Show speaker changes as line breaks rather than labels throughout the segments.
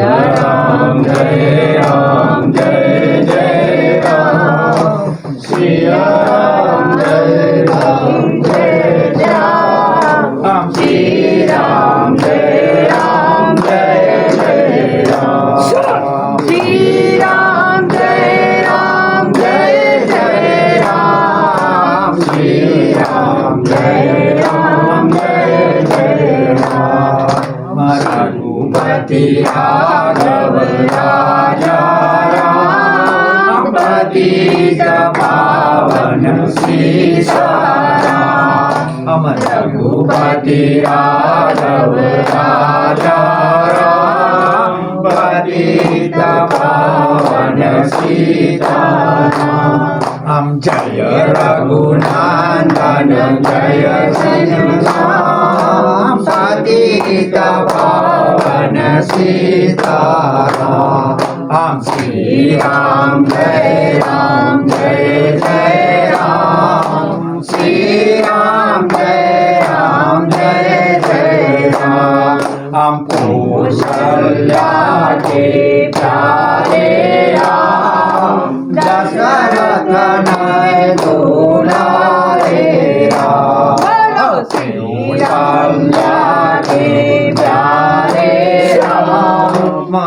राम जय राम जय जय राम सिया राम जय राम जय जय राम श्री राम जय राम जय जय राम श्री राम जय राम जय जय राम श्री राम जय राम जय जय राम रघुपति राघव राजा राम पतित पावन सीताराम रघुपति राघव राजा राम पतित पावन सीताराम जय रघुनंदन जय श्रीराम पतित पावन सीताराम श्री राम जय जय राम श्री राम जय जय राम कौशल्या के प्यारे राम दशरथ नय दुलारे राम कौशल्या के प्यारे राम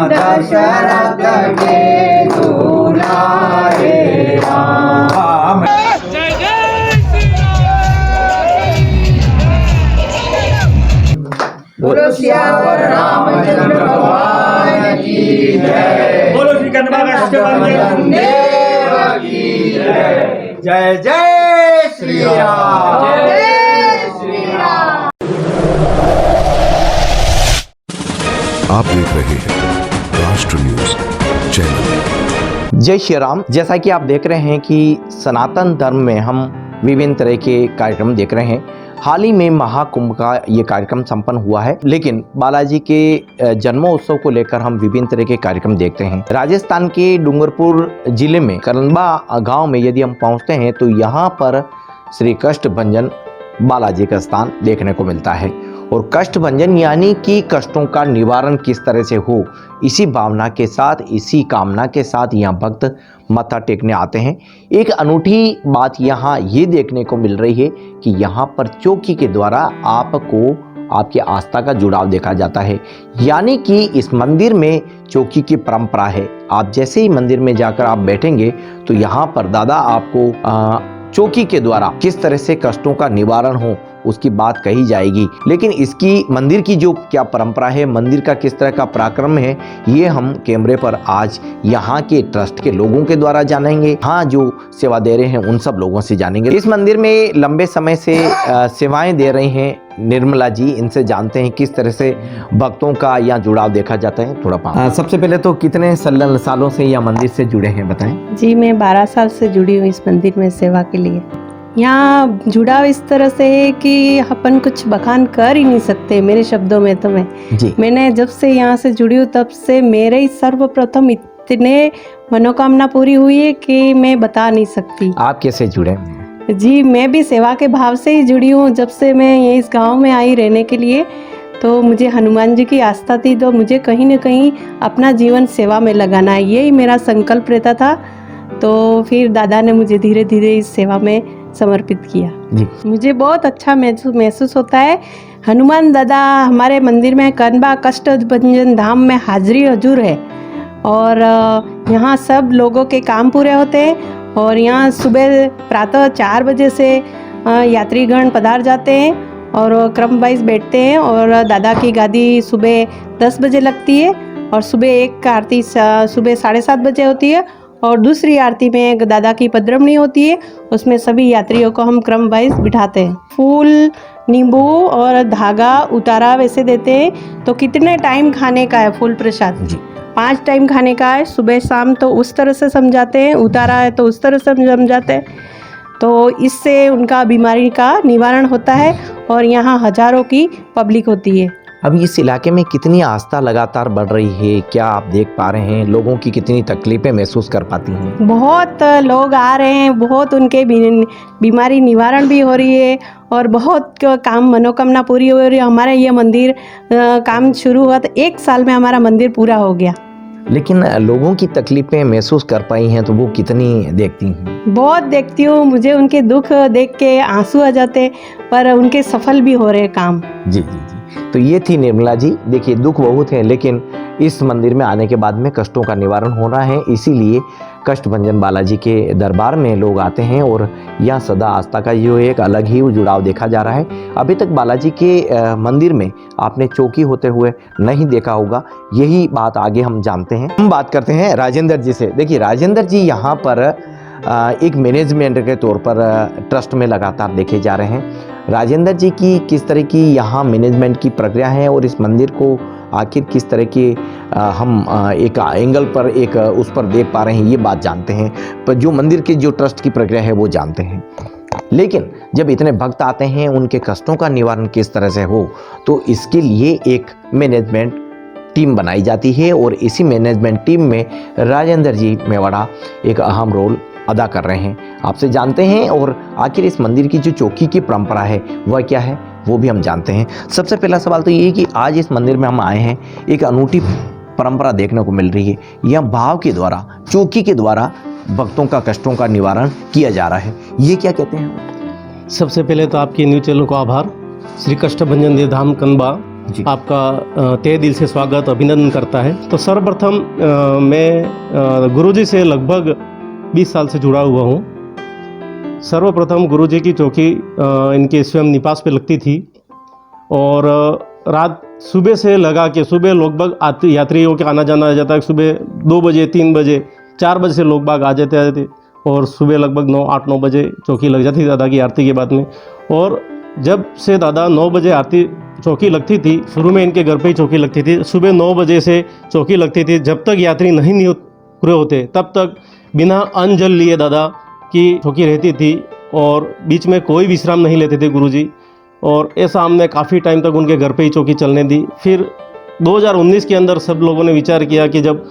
दशरथ के दुलारे राम बोलो सियावर रामचंद्र भगवान की जय।
बोलो श्री कन्हैया
देव की जय। जय जय श्री राम जय श्री राम।
आप देख रहे हैं राष्ट्र न्यूज चैनल।
जय श्री राम। जैसा कि आप देख रहे हैं कि सनातन धर्म में हम विभिन्न तरह के कार्यक्रम देख रहे हैं। हाल ही में महाकुंभ का ये कार्यक्रम संपन्न हुआ है, लेकिन बालाजी के जन्मोत्सव को लेकर हम विभिन्न तरह के कार्यक्रम देखते हैं। राजस्थान के डूंगरपुर जिले में करंबा गांव में यदि हम पहुंचते हैं तो यहाँ पर श्री कष्टभंजन बालाजी का स्थान देखने को मिलता है। और कष्टभंजन यानी कि कष्टों का निवारण किस तरह से हो, इसी भावना के साथ, इसी कामना के साथ यहाँ भक्त मत्था टेकने आते हैं। एक अनूठी बात यहाँ ये देखने को मिल रही है कि यहाँ पर चौकी के द्वारा आपको आपकी आस्था का जुड़ाव देखा जाता है। यानी कि इस मंदिर में चौकी की परंपरा है। आप जैसे ही मंदिर में जाकर आप बैठेंगे तो यहाँ पर दादा आपको चौकी के द्वारा किस तरह से कष्टों का निवारण हो उसकी बात कही जाएगी। लेकिन इसकी मंदिर की जो क्या परंपरा है, मंदिर का किस तरह का पराक्रम है, ये हम कैमरे पर आज यहाँ के ट्रस्ट के लोगों के द्वारा जानेंगे। हाँ, जो सेवा दे रहे हैं उन सब लोगों से जानेंगे। इस मंदिर में लंबे समय से सेवाएं दे रही हैं निर्मला जी, इनसे जानते हैं किस तरह से भक्तों का यहाँ जुड़ाव देखा जाता है। थोड़ा सबसे पहले तो कितने सालों से यह मंदिर से जुड़े हैं बताएं।
जी, मैं 12 साल से जुड़ी हूँ इस मंदिर में सेवा के लिए। यहाँ जुड़ाव इस तरह से है कि अपन कुछ बखान कर ही नहीं सकते। मेरे शब्दों में तो मैंने जब से यहाँ से जुड़ी हूँ तब से मेरे ही सर्वप्रथम इतने मनोकामना पूरी हुई है कि मैं बता नहीं सकती।
आप कैसे जुड़े?
जी, मैं भी सेवा के भाव से ही जुड़ी हूँ। जब से मैं ये इस गांव में आई रहने के लिए तो मुझे हनुमान जी की आस्था थी, तो मुझे कहीं न कहीं अपना जीवन सेवा में लगाना है, यही मेरा संकल्प रहता था। तो फिर दादा ने मुझे धीरे धीरे इस सेवा में समर्पित किया जी। मुझे बहुत अच्छा महसूस होता है। हनुमान दादा हमारे मंदिर में कनबा कष्टभंजन धाम में हाजिरी हजूर है और यहाँ सब लोगों के काम पूरे होते हैं। और यहाँ सुबह प्रातः 4 बजे से यात्रीगण पधार जाते हैं और क्रम वाइज बैठते हैं। और दादा की गादी सुबह 10 बजे लगती है और सुबह एक आरती सुबह 7:30 बजे होती है और दूसरी आरती में दादा की पधरमणी होती है। उसमें सभी यात्रियों को हम क्रम वाइज बिठाते हैं। फूल, नींबू और धागा उतारा वैसे देते हैं। तो कितने टाइम खाने का है फूल प्रसाद? 5 टाइम खाने का है, सुबह शाम। तो उस तरह से समझाते हैं। उतारा है तो उस तरह से समझाते हैं। तो इससे उनका बीमारी का निवारण होता है और यहाँ हजारों की पब्लिक होती है।
अब इस इलाके में कितनी आस्था लगातार बढ़ रही है, क्या आप देख पा रहे हैं? लोगों की कितनी तकलीफें महसूस कर पाती हैं?
बहुत लोग आ रहे हैं, बहुत उनके बीमारी निवारण भी हो रही है और बहुत काम मनोकामना पूरी हो रही है। हमारा ये मंदिर काम शुरू हुआ तो 1 साल में हमारा मंदिर पूरा हो गया।
लेकिन लोगों की तकलीफें महसूस कर पाई हैं तो वो कितनी देखती हैं?
बहुत देखती हूँ, मुझे उनके दुख देख के आंसू आ जाते, पर उनके सफल भी हो रहे काम।
जी जी जी। तो ये थी निर्मला जी। देखिए, दुख बहुत है, लेकिन इस मंदिर में आने के बाद में कष्टों का निवारण होना है, इसीलिए कष्टभंजन बालाजी के दरबार में लोग आते हैं और यह सदा आस्था का जो एक अलग ही जुड़ाव देखा जा रहा है। अभी तक बालाजी के मंदिर में आपने चौकी होते हुए नहीं देखा होगा, यही बात आगे हम जानते हैं। हम बात करते हैं राजेंद्र जी से। देखिए, राजेंद्र जी यहाँ पर एक मैनेजमेंट के तौर पर ट्रस्ट में लगातार देखे जा रहे हैं। राजेंद्र जी की किस तरह की यहाँ मैनेजमेंट की प्रक्रिया है और इस मंदिर को आखिर किस तरह के हम एक एंगल पर एक उस पर देख पा रहे हैं, ये बात जानते हैं। पर जो मंदिर की जो ट्रस्ट की प्रक्रिया है वो जानते हैं। लेकिन जब इतने भक्त आते हैं, उनके कष्टों का निवारण किस तरह से हो, तो इसके लिए एक मैनेजमेंट टीम बनाई जाती है और इसी मैनेजमेंट टीम में राजेंद्र जी मेवाड़ा एक अहम रोल अदा कर रहे हैं। आपसे जानते हैं और आखिर इस मंदिर की जो चौकी की परंपरा है वह क्या है वो भी हम जानते हैं। सबसे पहला सवाल तो ये है कि आज इस मंदिर में हम आए हैं, एक अनूठी परंपरा देखने को मिल रही है। यह भाव के द्वारा, चौकी के द्वारा भक्तों का कष्टों का निवारण किया जा रहा है, ये क्या कहते हैं?
सबसे पहले तो आपके न्यूज चैनल को आभार। श्री कष्टभंजन देव धाम कनबा आपका तहे दिल से स्वागत अभिनंदन करता है। तो सर्वप्रथम मैं गुरुजी से लगभग 20 साल से जुड़ा हुआ हूँ। सर्वप्रथम गुरुजी की चौकी इनके स्वयं निवास पे लगती थी और रात सुबह से लगा के सुबह लगभग यात्रियों के आना जाना आ जाता है। सुबह 2 बजे, 3 बजे, 4 बजे से लोग बाग आ जाते थे और सुबह लगभग 8-9 बजे चौकी लग जाती थी दादा की आरती के बाद में। और जब से दादा 9 बजे आरती चौकी लगती थी, शुरू में इनके घर पे ही चौकी लगती थी। सुबह 9 बजे से चौकी लगती थी, जब तक यात्री नहीं पूरे होते तब तक बिना अन्न जल लिए दादा की चौकी रहती थी और बीच में कोई विश्राम नहीं लेते थे गुरुजी। और ऐसा हमने काफ़ी टाइम तक उनके घर पे ही चौकी चलने दी। फिर 2019 के अंदर सब लोगों ने विचार किया कि जब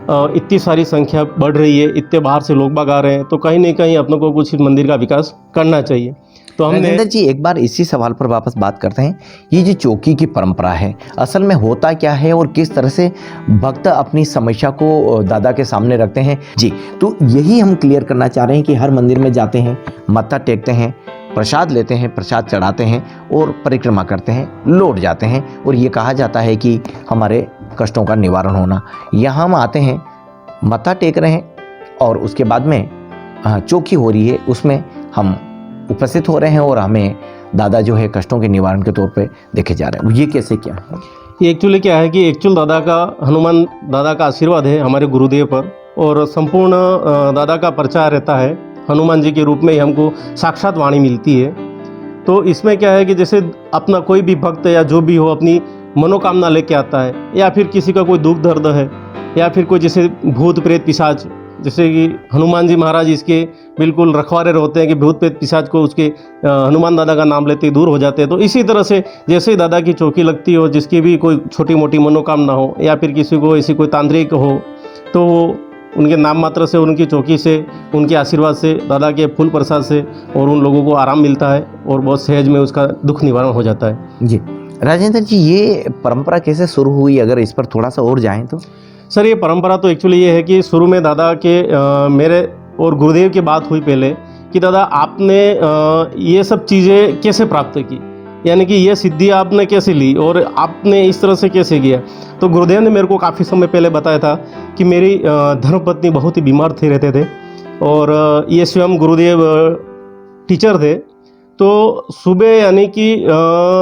इतनी सारी संख्या बढ़ रही है, इतने बाहर से लोग बाग आ रहे हैं, तो कहीं ना कहीं अपनों को कुछ मंदिर का विकास करना चाहिए। तो हमने
राजेंद्र जी एक बार इसी सवाल पर वापस बात करते हैं। ये जो चौकी की परंपरा है असल में होता क्या है और किस तरह से भक्त अपनी समस्या को दादा के सामने रखते हैं? जी, तो यही हम क्लियर करना चाह रहे हैं कि हर मंदिर में जाते हैं, मत्था टेकते हैं, प्रसाद लेते हैं, प्रसाद चढ़ाते हैं और परिक्रमा करते हैं, लौट जाते हैं और ये कहा जाता है कि हमारे कष्टों का निवारण होना। यहाँ हम आते हैं, मत्था टेक रहे हैं और उसके बाद में चौकी हो रही है, उसमें हम उपस्थित हो रहे हैं और हमें दादा जो है कष्टों के निवारण के तौर पे देखे जा रहे हैं। ये कैसे क्या है?
ये एक्चुअली क्या है कि एक्चुअल दादा का हनुमान दादा का आशीर्वाद है हमारे गुरुदेव पर और संपूर्ण दादा का प्रचार रहता है। हनुमान जी के रूप में ही हमको साक्षात वाणी मिलती है। तो इसमें क्या है कि जैसे अपना कोई भी भक्त या जो भी हो अपनी मनोकामना लेके आता है, या फिर किसी का कोई दुख दर्द है, या फिर कोई जैसे भूत प्रेत पिशाच, जैसे कि हनुमान जी महाराज इसके बिल्कुल रखवारे होते हैं कि भूत प्रेत पिशाच को उसके हनुमान दादा का नाम लेते ही दूर हो जाते हैं। तो इसी तरह से जैसे ही दादा की चौकी लगती हो, जिसकी भी कोई छोटी मोटी मनोकामना हो या फिर किसी को ऐसी कोई तांत्रिक हो, तो उनके नाम मात्र से, उनकी चौकी से, उनके आशीर्वाद से, दादा के फूल प्रसाद से और उन लोगों को आराम मिलता है और बहुत सहज में उसका दुख निवारण हो जाता है।
जी राजेंद्र जी, ये परंपरा कैसे शुरू हुई, अगर इस पर थोड़ा सा और जाएं तो?
सर, ये परंपरा तो एक्चुअली ये है कि शुरू में दादा के मेरे और गुरुदेव की बात हुई पहले कि दादा आपने ये सब चीज़ें कैसे प्राप्त की, यानी कि ये सिद्धि आपने कैसे ली और आपने इस तरह से कैसे किया। तो गुरुदेव ने मेरे को काफ़ी समय पहले बताया था कि मेरी धर्मपत्नी बहुत ही बीमार रहते थे और ये स्वयं गुरुदेव टीचर थे। तो सुबह यानी कि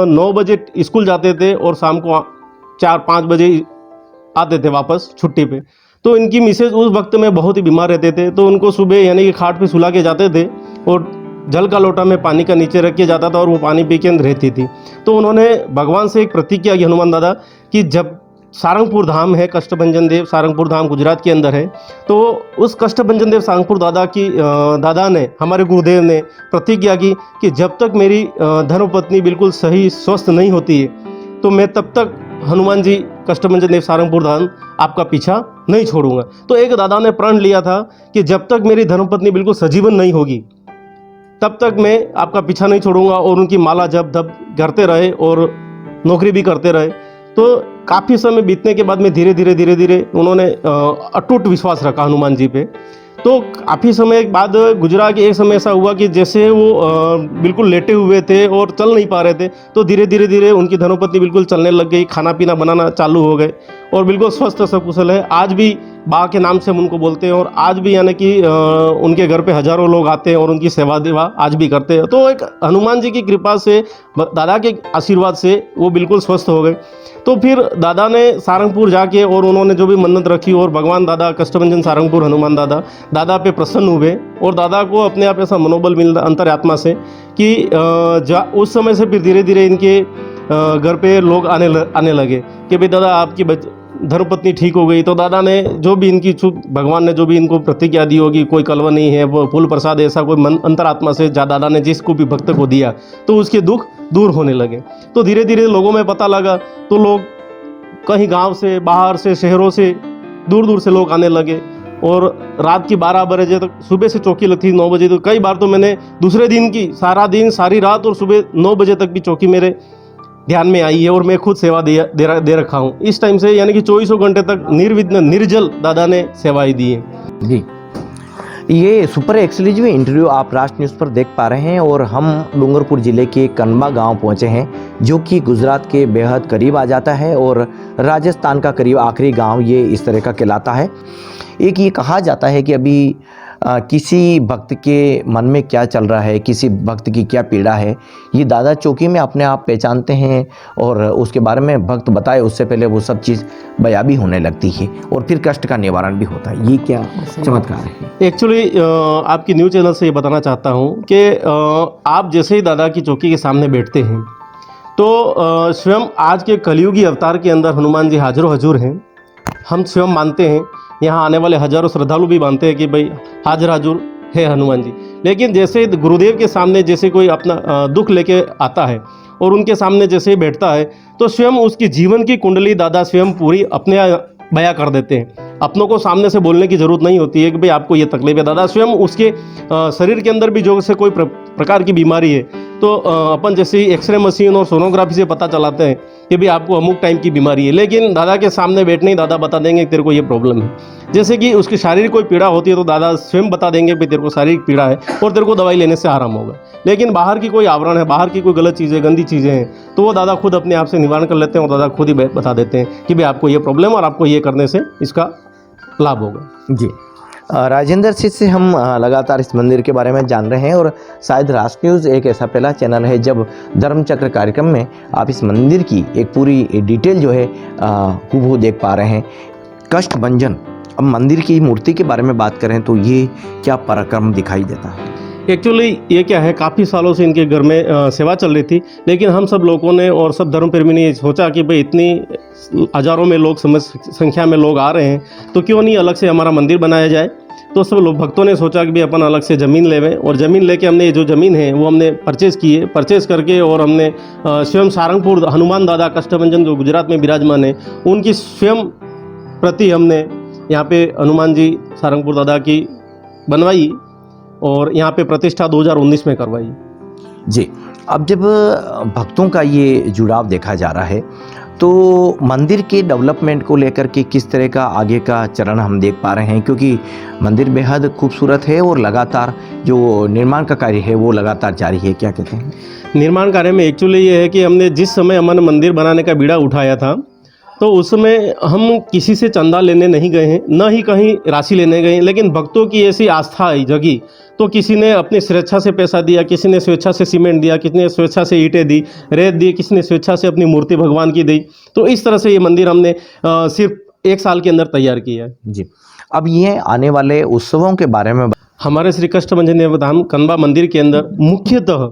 9 बजे स्कूल जाते थे और शाम को 4-5 बजे आते थे वापस छुट्टी पे। तो इनकी मिसेज उस वक्त में बहुत ही बीमार रहते थे, तो उनको सुबह यानी कि खाट पे सुला के जाते थे और जल का लोटा में पानी का नीचे रख के जाता था और वो पानी पी के रहती थी। तो उन्होंने भगवान से एक प्रतिज्ञा की, हनुमान दादा, कि जब सारंगपुर धाम है, कष्टभंजन देव सारंगपुर धाम गुजरात के अंदर है, तो उस कष्टभंजन देव सारंगपुर दादा ने, हमारे गुरुदेव ने प्रतिज्ञा की कि जब तक मेरी धर्मपत्नी बिल्कुल सही स्वस्थ नहीं होती है, तो मैं तब तक हनुमान जी कष्टभंजन देव सारंगपुर धाम आपका पीछा नहीं छोड़ूंगा। तो एक दादा ने प्रण लिया था कि जब तक मेरी धर्मपत्नी बिल्कुल सजीवन नहीं होगी तब तक मैं आपका पीछा नहीं छोड़ूंगा, और उनकी माला जप तप करते रहे और नौकरी भी करते रहे। तो काफ़ी समय बीतने के बाद में धीरे धीरे उन्होंने अटूट विश्वास रखा हनुमान जी पे। तो काफ़ी समय बाद गुजरा कि एक समय ऐसा हुआ कि जैसे वो बिल्कुल लेटे हुए थे और चल नहीं पा रहे थे, तो धीरे धीरे उनकी धर्मपत्नी बिल्कुल चलने लग गई, खाना पीना बनाना चालू हो गए और बिल्कुल स्वस्थ सकुशल है। आज भी बा के नाम से हम उनको बोलते हैं और आज भी यानी कि उनके घर पे हज़ारों लोग आते हैं और उनकी सेवा देवा आज भी करते हैं। तो एक हनुमान जी की कृपा से, दादा के आशीर्वाद से वो बिल्कुल स्वस्थ हो गए। तो फिर दादा ने सारंगपुर जाके और उन्होंने जो भी मन्नत रखी और भगवान दादा कष्टभंजन सारंगपुर हनुमान दादा पे प्रसन्न हुए और दादा को अपने आप ऐसा मनोबल मिला अंतरात्मा से कि उस समय से फिर धीरे धीरे इनके घर पे लोग आने लगे कि भाई दादा आपकी धर्मपत्नी ठीक हो गई। तो दादा ने जो भी इनकी भगवान ने जो भी इनको प्रतिज्ञा दी होगी, कोई कलवा नहीं है, वो फूल प्रसाद ऐसा कोई अंतरात्मा से दादा ने जिसको भी भक्त को दिया तो उसके दुख दूर होने लगे। तो धीरे धीरे लोगों में पता लगा, तो लोग कहीं गांव से, बाहर से, शहरों से, दूर दूर से लोग आने लगे और रात की 12 बजे तक, सुबह से चौकी लगती 9 बजे, तो कई बार तो मैंने दूसरे दिन की सारा दिन सारी रात और सुबह 9 बजे तक भी चौकी मेरे ध्यान में आई है और मैं खुद सेवा दे रखा हूँ इस टाइम से, यानी कि 24 घंटे तक निर्विघ्न निर्जल दादा ने सेवाएं दी है।
जी, ये सुपर एक्सक्लूसिव इंटरव्यू आप राष्ट्र न्यूज़ पर देख पा रहे हैं और हम डूंगरपुर ज़िले के कनबा गांव पहुंचे हैं, जो कि गुजरात के बेहद करीब आ जाता है और राजस्थान का करीब आखिरी गांव ये इस तरह का कहलाता है। एक ये कहा जाता है कि अभी किसी भक्त के मन में क्या चल रहा है, किसी भक्त की क्या पीड़ा है, ये दादा चौकी में अपने आप पहचानते हैं और उसके बारे में भक्त बताए उससे पहले वो सब चीज़ बयां भी होने लगती है और फिर कष्ट का निवारण भी होता है। ये क्या चमत्कार है?
एक्चुअली आपकी न्यूज़ चैनल से ये बताना चाहता हूँ कि आप जैसे ही दादा की चौकी के सामने बैठते हैं तो स्वयं आज के कलयुगी अवतार के अंदर हनुमान जी हाजिर हजूर हैं। हम स्वयं मानते हैं, यहाँ आने वाले हजारों श्रद्धालु भी मानते हैं कि भाई हाजिर हजूर है हनुमान जी। लेकिन जैसे गुरुदेव के सामने जैसे कोई अपना दुख लेके आता है और उनके सामने जैसे ही बैठता है तो स्वयं उसकी जीवन की कुंडली दादा स्वयं पूरी अपने बयां कर देते हैं। अपनों को सामने से बोलने की ज़रूरत नहीं होती है कि भाई आपको ये तकलीफ है। दादा स्वयं उसके शरीर के अंदर भी जो से कोई प्रकार की बीमारी है तो अपन जैसे ही एक्सरे मशीन और सोनोग्राफी से पता चलाते हैं कि भाई आपको अमुक टाइम की बीमारी है, लेकिन दादा के सामने बैठने ही दादा बता देंगे कि तेरे को ये प्रॉब्लम है। जैसे कि उसकी शारीरिक कोई पीड़ा होती है तो दादा स्वयं बता देंगे कि तेरे को शारीरिक पीड़ा है और तेरे को दवाई लेने से आराम होगा। लेकिन बाहर की कोई आवरण है, बाहर की कोई गलत चीज़ें, गंदी चीज़ें हैं, तो वो दादा खुद अपने आप से निवारण कर लेते हैं और दादा खुद ही बता देते हैं कि भाई आपको ये प्रॉब्लम और आपको ये करने से इसका लाभ होगा।
जी, राजेंद्र सिंह से हम लगातार इस मंदिर के बारे में जान रहे हैं और शायद राष्ट्र न्यूज़ एक ऐसा पहला चैनल है जब धर्मचक्र कार्यक्रम में आप इस मंदिर की एक पूरी डिटेल जो है हूबहू देख पा रहे हैं। कष्टभंजन, अब मंदिर की मूर्ति के बारे में बात करें तो ये क्या पराक्रम दिखाई देता है?
एक्चुअली ये क्या है, काफ़ी सालों से इनके घर में सेवा चल रही थी, लेकिन हम सब लोगों ने और सब धर्म प्रेमी ने सोचा कि भाई इतनी हज़ारों में लोग संख्या में लोग आ रहे हैं तो क्यों नहीं अलग से हमारा मंदिर बनाया जाए। तो सब लोग भक्तों ने सोचा कि भाई अपन अलग से ज़मीन लेवें और ज़मीन लेके हमने जो ज़मीन है वो हमने परचेज़ करके और हमने स्वयं सारंगपुर हनुमान दादा कष्टभंजन जो गुजरात में विराजमान है उनकी स्वयं प्रति हमने यहाँ पे हनुमान जी सारंगपुर दादा की बनवाई और यहाँ पे प्रतिष्ठा 2019 में करवाई।
जी, अब जब भक्तों का ये जुड़ाव देखा जा रहा है तो मंदिर के डेवलपमेंट को लेकर के किस तरह का आगे का चरण हम देख पा रहे हैं, क्योंकि मंदिर बेहद खूबसूरत है और लगातार जो निर्माण का कार्य है वो लगातार जारी है, क्या कहते हैं?
निर्माण कार्य में एक्चुअली ये है कि हमने जिस समय हमने मंदिर बनाने का बीड़ा उठाया था तो उस समय हम किसी से चंदा लेने नहीं गए हैं, न ही कहीं राशि लेने गए हैं, लेकिन भक्तों की ऐसी आस्था आई जगी तो किसी ने अपनी स्वेच्छा से पैसा दिया, किसी ने स्वेच्छा से सीमेंट दिया, किसी ने स्वेच्छा से ईंटें दी, रेत दी, किसी ने स्वेच्छा से अपनी मूर्ति भगवान की दी। तो इस तरह से ये मंदिर हमने सिर्फ 1 साल के अंदर तैयार किया है।
जी, अब ये आने वाले उत्सवों के बारे में
हमारे श्री कष्टभंजन देव धाम कनबा मंदिर के अंदर मुख्यतः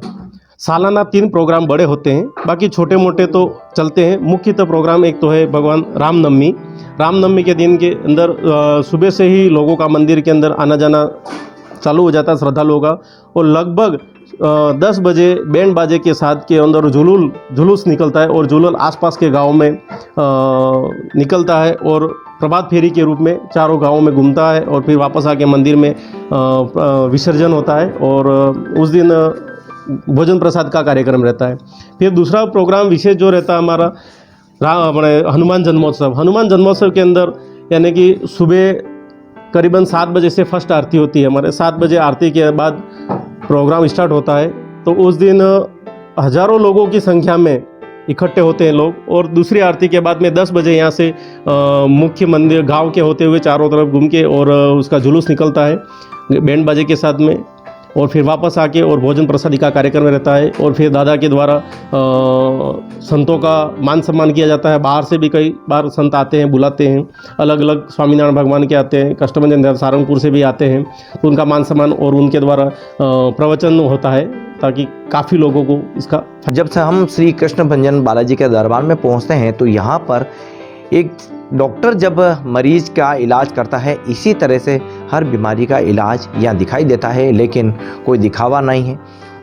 सालाना 3 प्रोग्राम बड़े होते हैं, बाकी छोटे मोटे तो चलते हैं। मुख्यतः प्रोग्राम एक तो है भगवान रामनवमी के दिन के अंदर सुबह से ही लोगों का मंदिर के अंदर आना जाना चालू हो जाता है श्रद्धालुओं का। और लगभग 10 बजे बैंड बाजे के साथ के अंदर जुलूस निकलता है और जुलूस आसपास के गांव में निकलता है और प्रभात फेरी के रूप में चारों गांवों में घूमता है और फिर वापस आके मंदिर में विसर्जन होता है। और उस दिन भोजन प्रसाद का कार्यक्रम रहता है। फिर दूसरा प्रोग्राम विशेष जो रहता है हमारा अपने हनुमान जन्मोत्सव। हनुमान जन्मोत्सव के अंदर यानी कि सुबह करीबन 7 बजे से फर्स्ट आरती होती है हमारे। 7 बजे आरती के बाद प्रोग्राम स्टार्ट होता है। तो उस दिन हज़ारों लोगों की संख्या में इकट्ठे होते हैं लोग। और दूसरी आरती के बाद में 10 बजे यहाँ से मुख्य मंदिर गांव के होते हुए चारों तरफ घूम के और उसका जुलूस निकलता है बैंड बाजे के साथ में। और फिर वापस आके और भोजन प्रसादी का कार्यक्रम रहता है। और फिर दादा के द्वारा संतों का मान सम्मान किया जाता है। बाहर से भी कई बार संत आते हैं, बुलाते हैं, अलग अलग स्वामीनारायण भगवान के आते हैं, कष्टभंजन सारंगपुर से भी आते हैं। तो उनका मान सम्मान और उनके द्वारा प्रवचन होता है ताकि काफ़ी लोगों को इसका।
जब से हम श्री कृष्ण भंजन बालाजी के दरबार में पहुंचते हैं तो यहाँ पर एक डॉक्टर जब मरीज का इलाज करता है, इसी तरह से हर बीमारी का इलाज यहाँ दिखाई देता है। लेकिन कोई दिखावा नहीं है,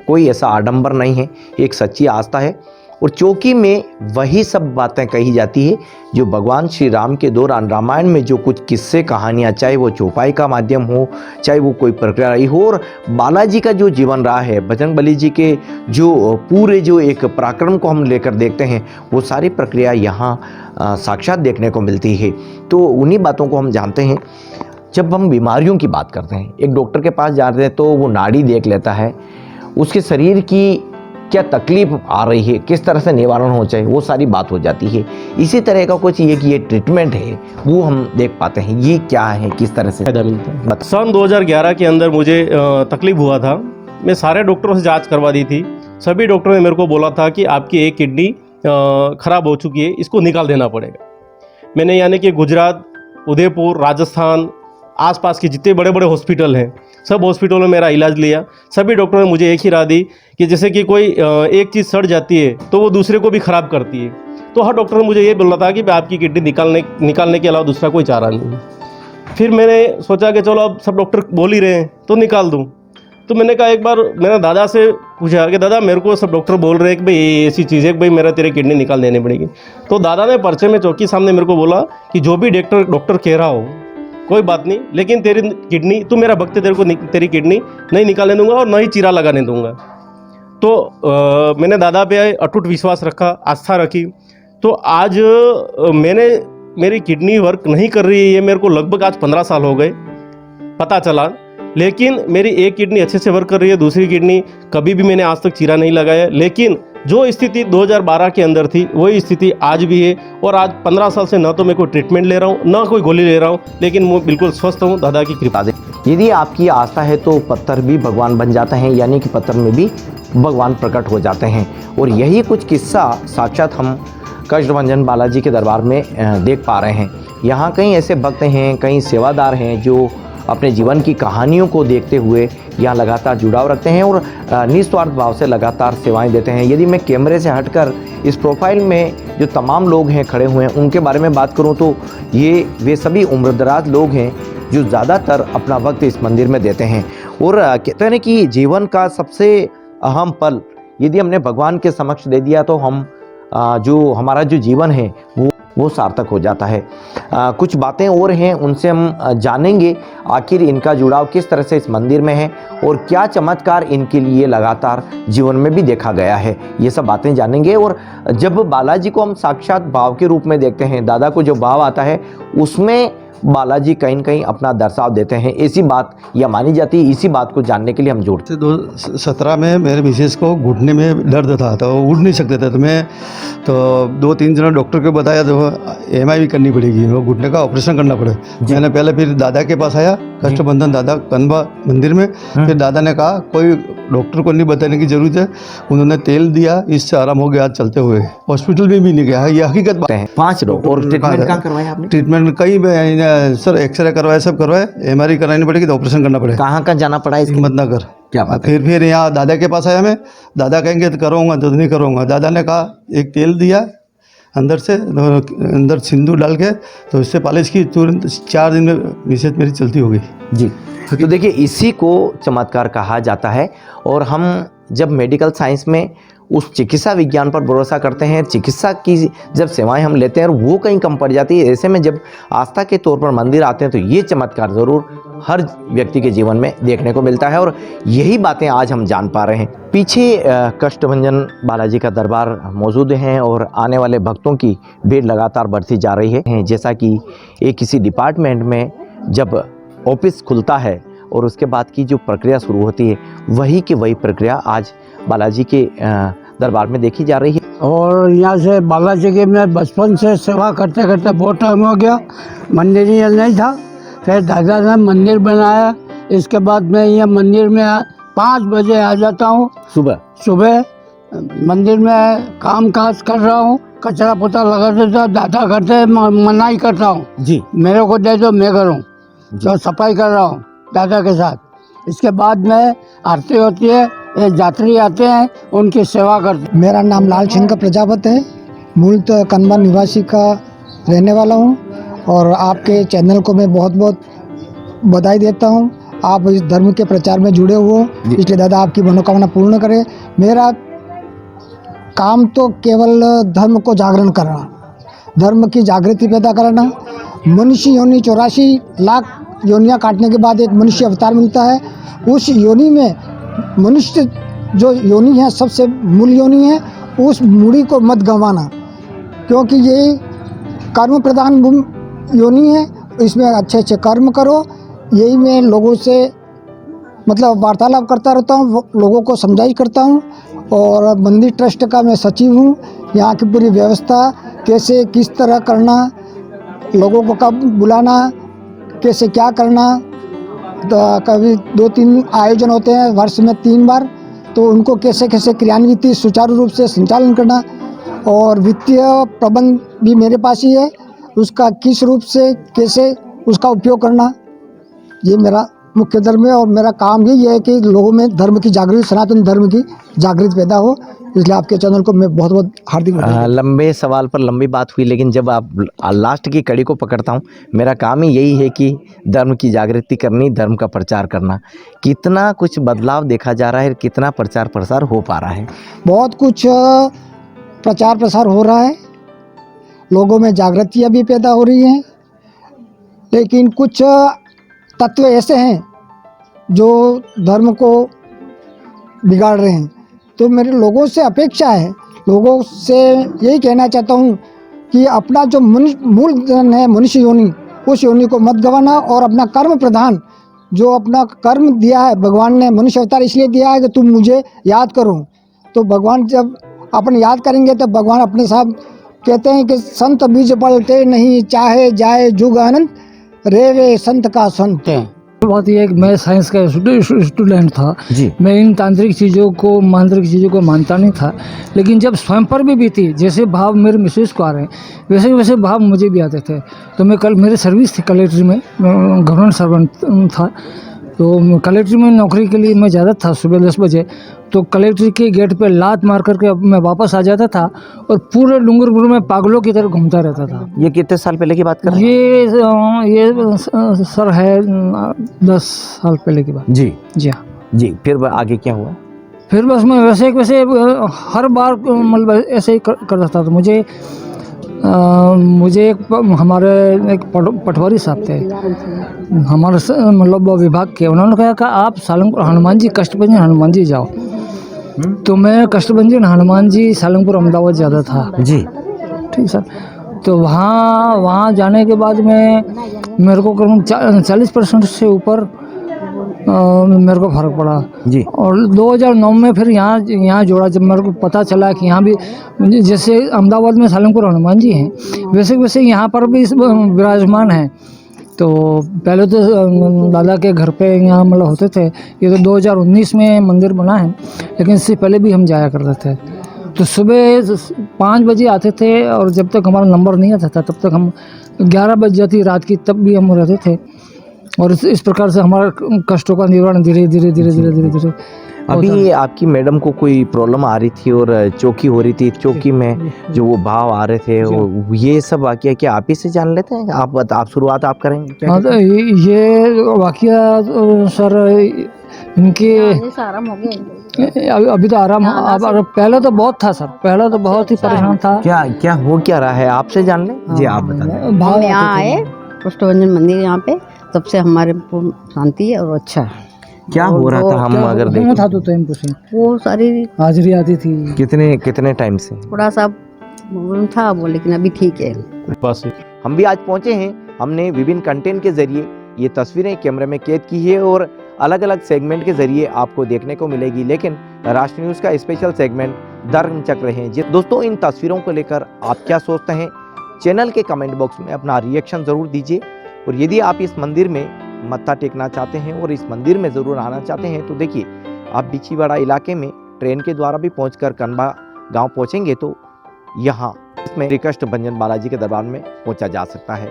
कोई ऐसा आडंबर नहीं है, एक सच्ची आस्था है। और चौकी में वही सब बातें कही जाती है जो भगवान श्री राम के दौरान रामायण में जो कुछ किस्से कहानियाँ, चाहे वो चौपाई का माध्यम हो, चाहे वो कोई प्रक्रिया रही हो, और बालाजी का जो जीवन रहा है, बजरंगबली जी के जो पूरे जो एक पराक्रम को हम लेकर देखते हैं, वो सारी प्रक्रिया यहाँ साक्षात देखने को मिलती है। तो उन्हीं बातों को हम जानते हैं। जब हम बीमारियों की बात करते हैं, एक डॉक्टर के पास जाते हैं तो वो नाड़ी देख लेता है, उसके शरीर की क्या तकलीफ आ रही है, किस तरह से निवारण हो जाए, वो सारी बात हो जाती है। इसी तरह का कुछ ये ट्रीटमेंट है वो हम देख पाते हैं। ये क्या है, किस तरह से
फायदा मिलता है। सन 2011 के अंदर मुझे तकलीफ हुआ था। मैं सारे डॉक्टरों से जांच करवा दी थी। सभी डॉक्टरों ने मेरे को बोला था कि आपकी एक किडनी ख़राब हो चुकी है, इसको निकाल देना पड़ेगा। मैंने यानी कि गुजरात, उदयपुर, राजस्थान, आसपास के जितने बड़े बड़े हॉस्पिटल हैं, सब हॉस्पिटलों में मेरा इलाज लिया। सभी डॉक्टरों ने मुझे एक ही राय दी कि जैसे कि कोई एक चीज़ सड़ जाती है तो वो दूसरे को भी ख़राब करती है। तो हर डॉक्टर ने मुझे ये बोला था कि आपकी किडनी निकालने के अलावा दूसरा कोई चारा नहीं है। फिर मैंने सोचा कि चलो अब सब डॉक्टर बोल ही रहे हैं तो निकाल दूँ। तो मैंने कहा, एक बार मैंने दादा से पूछा कि दादा मेरे को सब डॉक्टर बोल रहे हैं कि भाई ये ऐसी चीज़ है कि भाई मेरा तेरे किडनी निकाल देनी पड़ेगी। तो दादा ने पर्चे में चौकी सामने मेरे को बोला कि जो भी डॉक्टर कह रहा हो कोई बात नहीं, लेकिन तेरी किडनी, तू मेरा भक्त है, तेरे को तेरी किडनी नहीं निकालने दूंगा और न ही चीरा लगाने दूंगा। तो मैंने दादा पे अटूट विश्वास रखा, आस्था रखी। तो आज मेरी किडनी वर्क नहीं कर रही है, ये मेरे को लगभग आज 15 साल हो गए पता चला। लेकिन मेरी एक किडनी अच्छे से वर्क कर रही है, दूसरी किडनी कभी भी मैंने आज तक चीरा नहीं लगाया। लेकिन जो स्थिति 2012 के अंदर थी वही स्थिति आज भी है। और आज 15 साल से ना तो मैं कोई ट्रीटमेंट ले रहा हूँ, ना कोई गोली ले रहा हूँ, लेकिन मैं बिल्कुल स्वस्थ हूँ, दादा की कृपा से।
यदि आपकी आस्था है तो पत्थर भी भगवान बन जाते हैं, यानी कि पत्थर में भी भगवान प्रकट हो जाते हैं। और यही कुछ किस्सा साक्षात हम कष्टभंजन बालाजी के दरबार में देख पा रहे हैं। यहाँ कई ऐसे भक्त हैं, कई सेवादार हैं जो अपने जीवन की कहानियों को देखते हुए यहाँ लगातार जुड़ाव रखते हैं और निस्वार्थ भाव से लगातार सेवाएं देते हैं। यदि मैं कैमरे से हटकर इस प्रोफाइल में जो तमाम लोग हैं खड़े हुए हैं उनके बारे में बात करूं तो ये वे सभी उम्रदराज लोग हैं जो ज़्यादातर अपना वक्त इस मंदिर में देते हैं। और कहते हैं कि जीवन का सबसे अहम पल यदि हमने भगवान के समक्ष दे दिया तो हम जो हमारा जो जीवन है वो सार्थक हो जाता है। कुछ बातें और हैं, उनसे हम जानेंगे आखिर इनका जुड़ाव किस तरह से इस मंदिर में है और क्या चमत्कार इनके लिए लगातार जीवन में भी देखा गया है। ये सब बातें जानेंगे। और जब बालाजी को हम साक्षात भाव के रूप में देखते हैं, दादा को जो भाव आता है उसमें बालाजी कहीं न कहीं अपना दर्शाव देते हैं, ऐसी बात यह मानी जाती है। इसी बात को जानने के लिए हम जुड़ते।
2017 में मेरे मिसेस को घुटने में दर्द था तो वो उठ नहीं सकते थे। तो मैं 2-3 जन डॉक्टर को बताया तो MI करनी पड़ेगी, वो घुटने का ऑपरेशन करना पड़े। मैंने पहले फिर दादा के पास आया, कष्टबंधन दादा कनबा मंदिर में। फिर दादा ने कहा कोई डॉक्टर को नहीं बताने की ज़रूरत है, उन्होंने तेल दिया, इससे आराम हो गया। आज चलते हुए हॉस्पिटल में भी नहीं गया, ये हकीकत बात है।
5 लोग। और ट्रीटमेंट कहाँ करवाया आपने?
ट्रीटमेंट कई सर, एक्सरे करवाए, सब करवाए, MRI करानी पड़ेगी तो ऑपरेशन करना पड़ेगा।
कहाँ जाना पड़ा इसके?
हिम्मतनगर।
क्या बात है?
फिर यहाँ दादा के पास आया मैं, दादा कहेंगे तो करूँगा तो नहीं करूँगा। दादा ने कहा एक तेल दिया, अंदर से अंदर सिंदूर डाल के तो इससे पालिश की, तुरंत 4 दिन में मिसेज मेरी चलती हो गई।
जी, तो देखिए इसी को चमत्कार कहा जाता है। और हम जब मेडिकल साइंस में उस चिकित्सा विज्ञान पर भरोसा करते हैं, चिकित्सा की जब सेवाएं हम लेते हैं और वो कहीं कम पड़ जाती है, ऐसे में जब आस्था के तौर पर मंदिर आते हैं तो ये चमत्कार ज़रूर हर व्यक्ति के जीवन में देखने को मिलता है। और यही बातें आज हम जान पा रहे हैं। पीछे कष्टभंजन बालाजी का दरबार मौजूद हैं और आने वाले भक्तों की भीड़ लगातार बढ़ती जा रही है। जैसा कि एक किसी डिपार्टमेंट में जब ऑफिस खुलता है और उसके बाद की जो प्रक्रिया शुरू होती है, वही की वही प्रक्रिया आज बालाजी के दरबार में देखी जा रही है।
और यहाँ से बालाजी की मैं बचपन से सेवा करते करते बहुत टाइम हो गया। मंदिर ही नहीं था, फिर दादा ने मंदिर बनाया। इसके बाद मैं ये मंदिर में 5 बजे आ जाता हूँ सुबह मंदिर में काम काज कर रहा हूँ, कचरा पोता लगा देता, दादा करते मनाही करता हूँ
जी,
मेरे को दे दो मैं करूँ, जो सफाई कर रहा हूँ दादा के साथ। इसके बाद में आरती होती है, ये यात्री आते हैं उनकी सेवा करते।
मेरा नाम लाल शंकर प्रजापत है, मूलतः कन्बा निवासी का रहने वाला हूँ और आपके चैनल को मैं बहुत बहुत बधाई देता हूँ। आप इस धर्म के प्रचार में जुड़े हुए हो, इसलिए दादा आपकी मनोकामना पूर्ण करे। मेरा काम तो केवल धर्म को जागरण करना, धर्म की जागृति पैदा करना। मनुष्य योनि 84 लाख योनियाँ काटने के बाद एक मनुष्य अवतार मिलता है। उस योनि में मनुष्य जो योनि है सबसे मूल योनि है, उस मूड़ी को मत गंवाना, क्योंकि ये कर्म प्रधान योनि है। इसमें अच्छे अच्छे कर्म करो। यही मैं लोगों से मतलब वार्तालाप करता रहता हूँ, लोगों को समझाइश करता हूँ। और मंदिर ट्रस्ट का मैं सचिव हूँ। यहाँ की पूरी व्यवस्था कैसे किस तरह करना, लोगों को कब बुलाना, कैसे क्या करना, कभी 2-3 आयोजन होते हैं वर्ष में 3 बार, तो उनको कैसे कैसे क्रियान्वित सुचारू रूप से संचालन करना। और वित्तीय प्रबंध भी मेरे पास ही है, उसका किस रूप से कैसे उसका उपयोग करना, ये मेरा मुख्य धर्म है। और मेरा काम यही है कि लोगों में धर्म की जागृति, सनातन धर्म की जागृति पैदा हो। इसलिए आपके चैनल को मैं बहुत बहुत हार्दिक
लंबे सवाल पर लंबी बात हुई, लेकिन जब आप लास्ट की कड़ी को पकड़ता हूँ, मेरा काम ही यही है कि धर्म की जागृति करनी, धर्म का प्रचार करना। कितना कुछ बदलाव देखा जा रहा है, कितना प्रचार प्रसार हो पा रहा है?
बहुत कुछ प्रचार प्रसार हो रहा है, लोगों में जागृतियाँ भी पैदा हो रही हैं, लेकिन कुछ तत्व ऐसे हैं जो धर्म को बिगाड़ रहे हैं। तो मेरे लोगों से अपेक्षा है, लोगों से यही कहना चाहता हूँ कि अपना जो मूल धन है मनुष्य योनि, उस योनि को मत गंवाना। और अपना कर्म प्रधान जो अपना कर्म दिया है भगवान ने, मनुष्य अवतार इसलिए दिया है कि तुम मुझे याद करो। तो भगवान जब अपन याद करेंगे तो भगवान अपने साथ कहते हैं कि संत बीज पलटे नहीं, चाहे जाए जुग अनंत, रेवे संत का संत।
बात यह है कि मैं साइंस का स्टूडेंट था
जी।
मैं इन तांत्रिक चीज़ों को, मांत्रिक चीज़ों को मानता नहीं था, लेकिन जब स्वयं पर भी बीती, जैसे भाव मेरे मिसेज को आ रहे हैं वैसे वैसे भाव मुझे भी आते थे। तो मैं कल मेरी सर्विस थी कलेक्ट्री में, गवर्नमेंट सर्वेंट था, तो कलेक्ट्री में नौकरी के लिए मैं जाता था सुबह 10 बजे। तो कलेक्ट्री के गेट पे लात मार करके मैं वापस आ जाता था और पूरे डूंगरपुर में पागलों की तरह घूमता रहता था।
ये कितने साल पहले की बात कर रहे हैं?
ये सर है 10 साल पहले की बात।
जी
जी हाँ
जी। फिर आगे क्या हुआ?
फिर बस मैं वैसे हर बार मतलब ऐसे ही करता था। तो मुझे हमारे एक पटवारी साहब थे हमारे मतलब विभाग के, उन्होंने कहा कि आप सालंगपुर हनुमान जी, कष्टभंजन हनुमान जी जाओ। तो मैं कष्टभंजन हनुमान जी सालंगपुर अहमदाबाद जाता था
जी।
ठीक सर। तो वहाँ जाने के बाद में मेरे को करीब 40% से ऊपर मेरे को फ़र्क पड़ा
जी।
और 2009 में फिर यहाँ जोड़ा, जब मेरे को पता चला कि यहाँ भी जैसे अहमदाबाद में सालंगपुर हनुमान जी हैं वैसे वैसे यहाँ पर भी विराजमान हैं। तो पहले तो दादा के घर पे यहाँ मतलब होते थे, ये तो 2019 में मंदिर बना है, लेकिन इससे पहले भी हम जाया करते थे। तो सुबह 5 बजे आते थे और जब तक हमारा नंबर नहीं आता था तब तक हम 11 बज जाती रात की, तब भी हम रहते थे। और इस प्रकार से हमारा कष्टों का निवारण धीरे धीरे
अभी आपकी मैडम को कोई प्रॉब्लम आ रही थी और चौकी हो रही थी, चौकी में जो वो भाव आ रहे थे, ये सब वाकया क्या आप ही से जान लेते हैं? आप शुरुआत आप करेंगे क्या?
हाँ, तो ये वाकया सर इनके अभी तो आराम, अब पहले तो बहुत था सर, पहले तो बहुत ही परेशान था।
क्या हो क्या रहा है आपसे जान ले जी, आप बता दें।
भाव
यहाँ
आते थे।
आए कुष्ठभंजन मंदिर यहाँ पे, तब से हमारे को शांति है और अच्छा है।
क्या हो रहा था हम अगर
हुआ
देखें
था तो टाइम पे से
वो सारी
हाजिरी आती थी।
कितने टाइम से?
थोड़ा सा प्रॉब्लम था वो, लेकिन अभी ठीक है।
बस
हम भी आज पहुंचे हैं, हमने विभिन्न कंटेंट के जरिए ये तस्वीरें कैमरे में कैद की है और अलग अलग सेगमेंट के जरिए आपको देखने को मिलेगी, लेकिन राष्ट्र न्यूज़ का स्पेशल सेगमेंट धर्म चक्र है। दोस्तों, इन तस्वीरों को लेकर आप क्या सोचते हैं? चैनल के कमेंट बॉक्स में अपना रिएक्शन ज़रूर दीजिए। और यदि आप इस मंदिर में मत्था टेकना चाहते हैं और इस मंदिर में ज़रूर आना चाहते हैं तो देखिए, आप बिछीवाड़ा इलाके में ट्रेन के द्वारा भी पहुंचकर कनबा गांव पहुंचेंगे तो यहाँ इसमें श्री कष्ट भंजन बालाजी के दरबार में पहुंचा जा सकता है।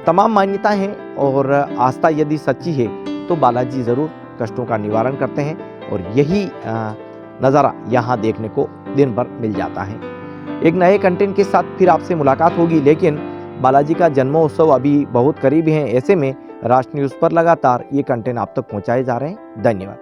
तमाम मान्यता हैं और आस्था यदि सच्ची है तो बालाजी ज़रूर कष्टों का निवारण करते हैं और यही नज़ारा यहाँ देखने को दिन भर मिल जाता है। एक नए कंटेंट के साथ फिर आपसे मुलाकात होगी, लेकिन बालाजी का जन्मोत्सव अभी बहुत करीब है। ऐसे में राष्ट्र न्यूज़ पर लगातार ये कंटेंट आप तक पहुँचाए जा रहे हैं। धन्यवाद।